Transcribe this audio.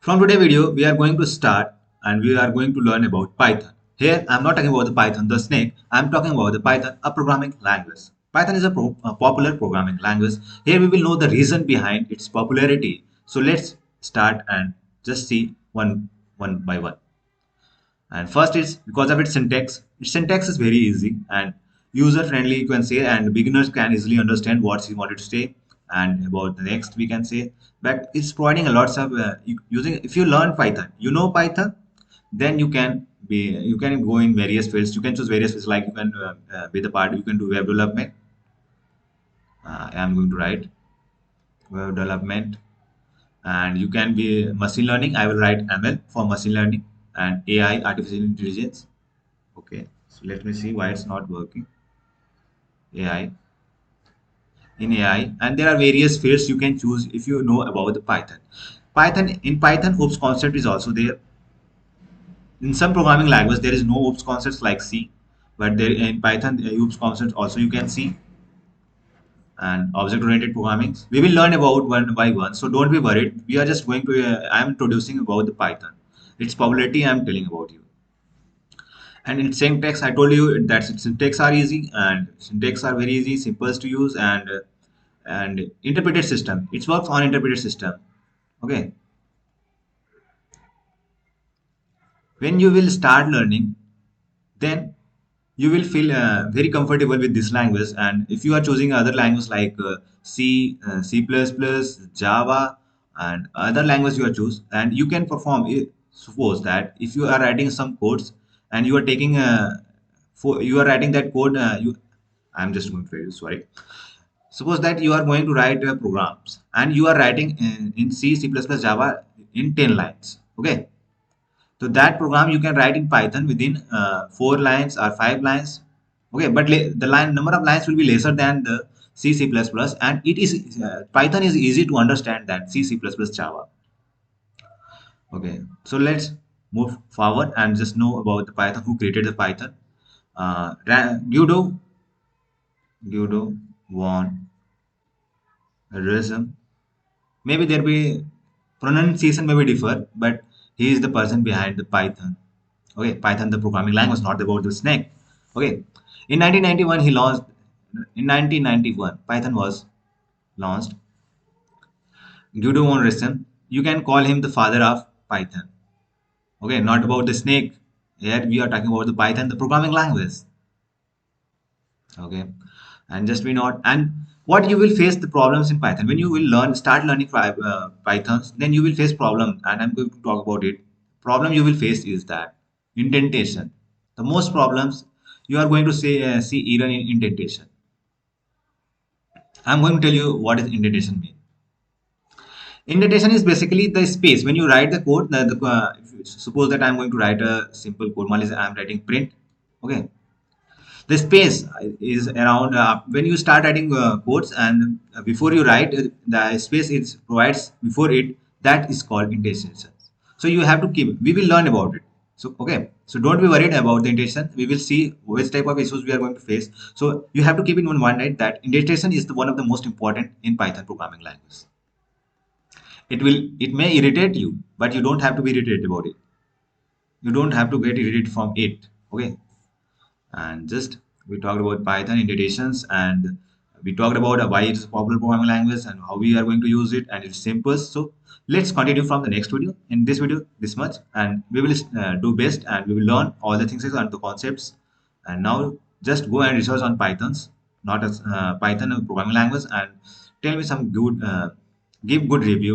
From today video, we are going to start and we are going to learn about Python. Here, I'm not talking about the Python, the snake. I'm talking about the Python, a programming language. Python is a popular programming language. Here, we will know the reason behind its popularity. So let's start and just see one by one. And first is because of its syntax. Its syntax is very easy and user friendly, you can say, and beginners can easily understand what he wanted to say. And about the next, we can say that it's providing a lots of using. If you learn Python, you know Python, then you can go in various fields. You can choose various fields like you can be the part. You can do web development. I am going to write web development, and you can be machine learning. I will write ML for machine learning and AI, artificial intelligence. Okay, so let me see why it's not working. AI, in AI, and there are various fields you can choose if you know about the Python. Python, OOPS concept is also there. In some programming language, there is no OOPS concepts like C, but there in Python, OOPS concepts also you can see. And object-oriented programming, we will learn about one by one. So don't be worried. We are just going to. I am introducing about the Python. Its popularity I am telling about you. And in syntax, I told you that syntax are easy and syntax are very easy, simple to use, and interpreted system. It works on interpreted system. Okay, when you will start learning, then you will feel very comfortable with this language. And if you are choosing other language like C, C++, Java, and other language you are choose, and you can perform. Suppose that if you are writing some codes and you are taking you are writing that code, I'm just going to tell you. Sorry. Suppose that you are going to write programs and you are writing in C, C++, Java in 10 lines. Okay. So that program you can write in Python within 4 lines or 5 lines. Okay, but the line number of lines will be lesser than the C, C++, and it is Python is easy to understand than C, C++, Java. Okay, so let's move forward and just know about the Python. Who created the Python? Guido von Rossum. Maybe there be pronunciation may be differ, but he is the person behind the Python. Okay, Python, the programming language, not about the snake. Okay, in 1991 he launched. In 1991, Python was launched. Guido von Rossum, you can call him the father of Python. Okay, not about the snake. Here we are talking about the Python, the programming language. Okay, and just be not. And what you will face the problems in Python when you will start learning Pythons, then you will face problem, and I'm going to talk about it. Problem you will face is that indentation. The most problems you are going to see error in indentation. I'm going to tell you what is indentation mean. Indentation is basically the space when you write the code. Suppose that I'm going to write a simple code. I'm writing print. Okay, the space is around when you start writing codes, and before you write the space it provides before it, that is called indentation. So you have to keep. We will learn about it. So okay, so don't be worried about the indentation. We will see which type of issues we are going to face. So you have to keep in mind that indentation is one of the most important in Python programming language. It may irritate you, but you don't have to be irritated about it. You don't have to get irritated from it. Okay, and just we talked about Python indentations, and we talked about why it's a popular programming language and how we are going to use it, and it's simple. So let's continue from the next video. In this video, this much, and we will do best, and we will learn all the things and the concepts. And now just go and research on Pythons, not as Python a programming language, and tell me some good, give good review